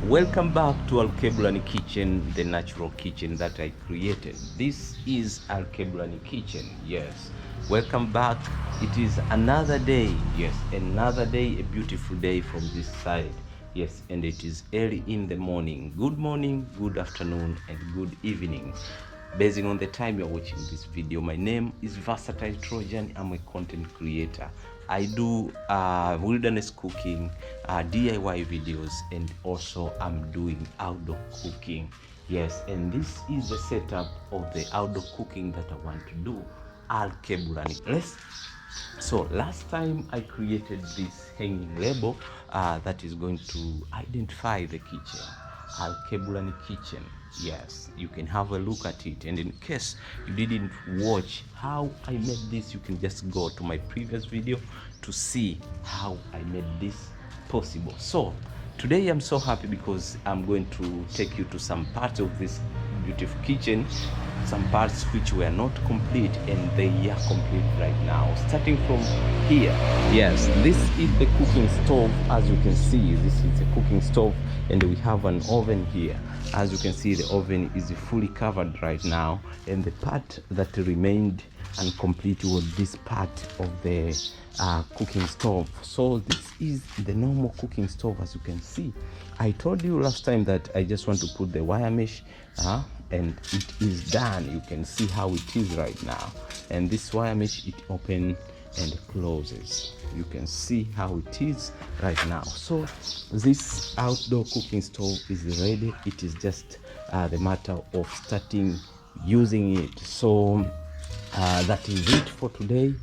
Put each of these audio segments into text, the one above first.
Welcome back to Alkebulan Kitchen, the natural kitchen that I created. This is Alkebulan Kitchen. Yes, welcome back. It is another day. Yes, another day, a beautiful day from this side. Yes, and it is early in the morning. Good morning, good afternoon, and good evening, basing on the time you're watching this video. My name is Versatile Trojan. I'm a content creator. I do wilderness cooking, DIY videos, and also I'm doing outdoor cooking. Yes, and this is the setup of the outdoor cooking that I want to do. Alkebulan. So last time I created this hanging label that is going to identify the kitchen. Alkebulan Kitchen. Yes, you can have a look at it, and in case you didn't watch how I made this, you can just go to my previous video to see how I made this possible. So today I'm so happy because I'm going to take you to some parts of this beautiful kitchen, some parts which were not complete, and they are complete right now. Starting from here, yes, this is the cooking stove. As you can see, this is the cooking stove, and we have an oven here. As you can see, the oven is fully covered right now, and the part that remained incomplete was this part of the cooking stove. So this is the normal cooking stove. As you can see, I told you last time that I just want to put the wire mesh, and it is done. You can see how it is right now, and this wire mesh, it opens and closes. You can see how it is right now. So this outdoor cooking stove is ready. It is just the matter of starting using it. So that is it for today.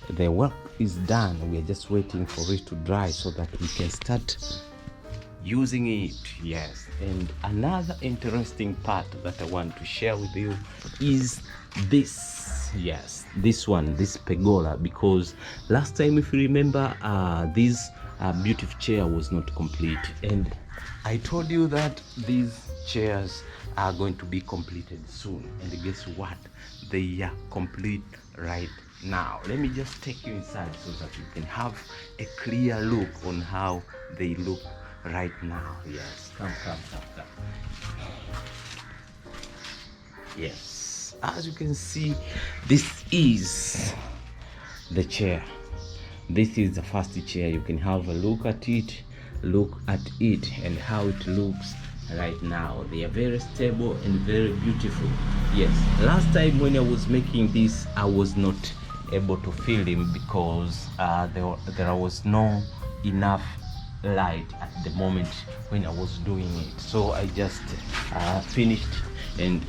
The work is done. We are just waiting for it to dry so that we can start using it. Yes, and another interesting part that I want to share with you is this. Yes, this one, this pergola, because last time, if you remember, this beautiful chair was not complete, and I told you that these chairs are going to be completed soon, and guess what, they are complete right now. Let me just take you inside so that you can have a clear look on how they look right now. Yes, come. Yes, as you can see, this is the chair. This is the first chair. You can have a look at it, and how it looks right now. They are very stable and very beautiful. Yes, last time when I was making this, I was not able to film because there was no enough light at the moment when I was doing it. So I just finished, and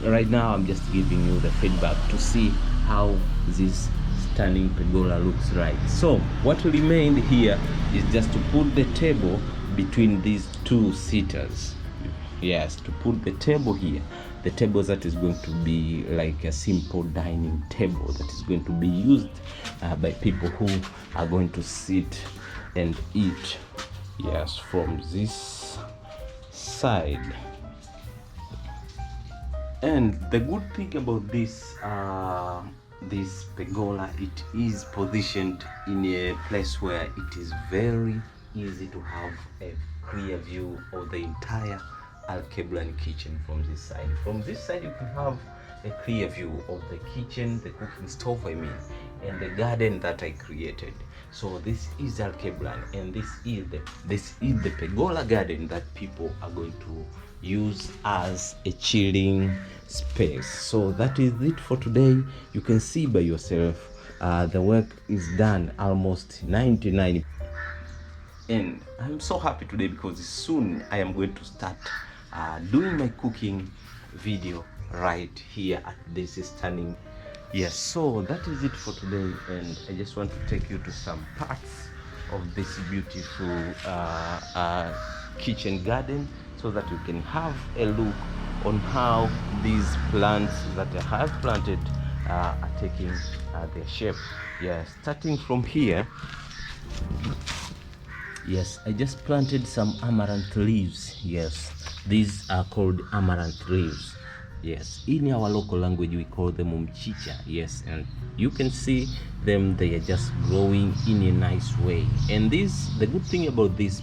right now I'm just giving you the feedback to see how this standing pergola looks like. So what remained here is just to put the table between these two seaters. Yes, to put the table here, the table that is going to be like a simple dining table that is going to be used by people who are going to sit and eat. Yes, from this side. And the good thing about this this pergola, it is positioned in a place where it is very easy to have a clear view of the entire Alkebulan kitchen from this side. From this side, you can have a clear view of the kitchen, the cooking stove, I mean, and the garden that I created. So this is Alkebulan, and this is the pergola garden that people are going to use as a chilling space. So that is it for today. You can see by yourself, the work is done almost 99%. And I'm so happy today because soon I am going to start doing my cooking video right here at this stunning. Yes, so that is it for today, and I just want to take you to some parts of this beautiful kitchen garden so that you can have a look on how these plants that I have planted are taking their shape. Yeah, starting from here. Yes, I just planted some amaranth leaves. Yes, these are called amaranth leaves. Yes, in our local language we call them mchicha. Yes, and you can see them, they are just growing in a nice way. And the good thing about this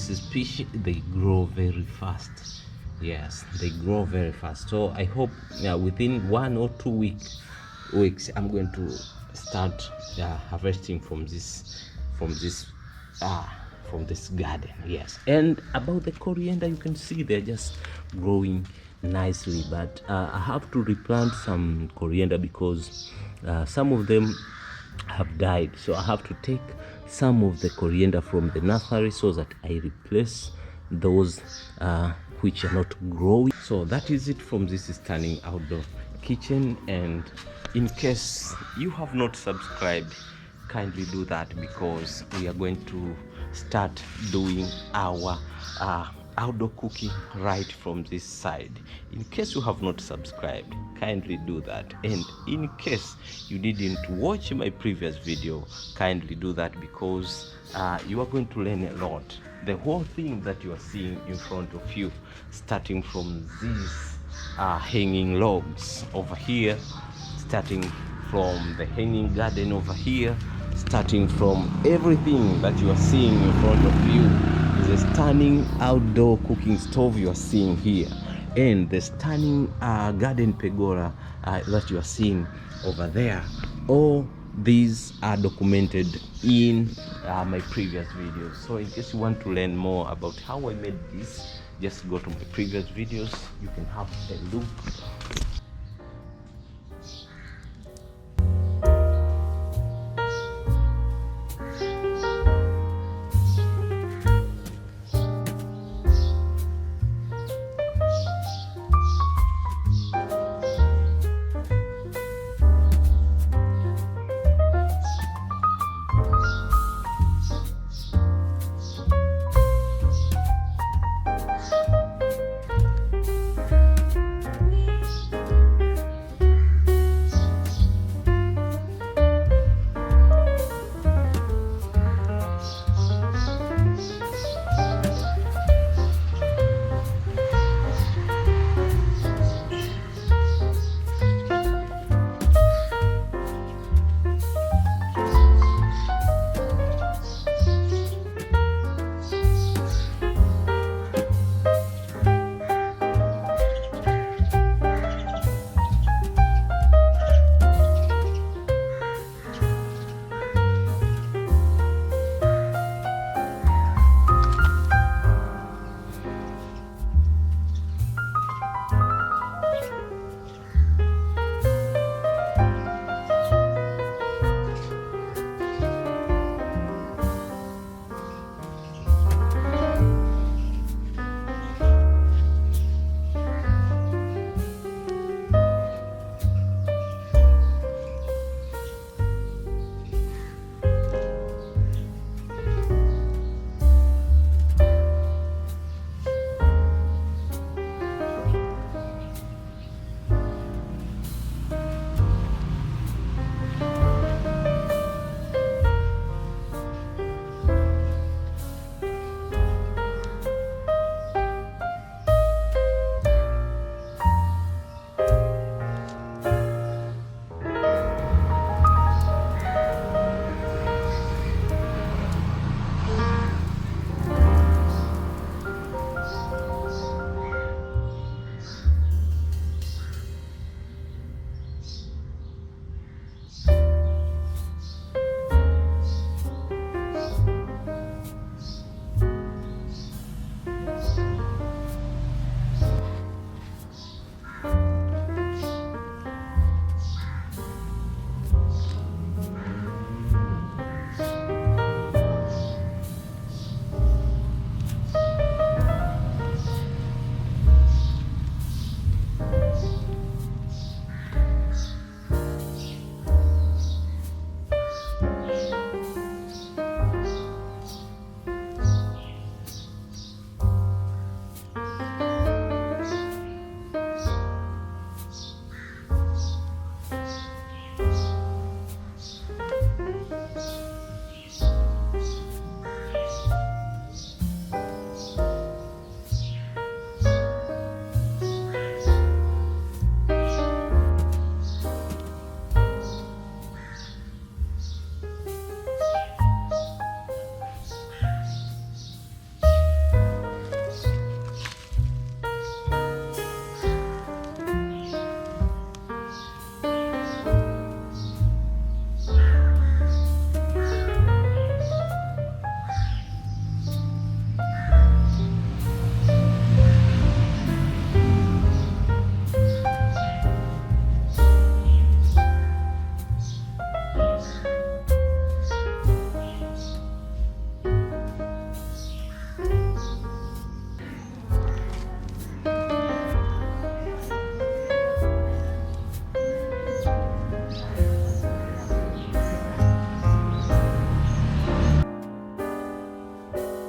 species, they grow very fast. Yes, they grow very fast. So I hope within 1 or 2 weeks I'm going to start harvesting from this uh, from this garden. Yes, and about the coriander, you can see they're just growing nicely, but I have to replant some coriander because some of them have died, so I have to take some of the coriander from the nursery so that I replace those which are not growing. So that is it from this stunning outdoor kitchen. And in case you have not subscribed, kindly do that, because we are going to start doing our outdoor cooking right from this side. In case you have not subscribed, kindly do that. And in case you didn't watch my previous video, kindly do that, because you are going to learn a lot. The whole thing that you are seeing in front of you, starting from these hanging logs over here, starting from the hanging garden over here, starting from everything that you are seeing in front of you, is a stunning outdoor cooking stove you are seeing here, and the stunning garden pergola that you are seeing over there. All these are documented in my previous videos. So in case you want to learn more about how I made this, just go to my previous videos. You can have a look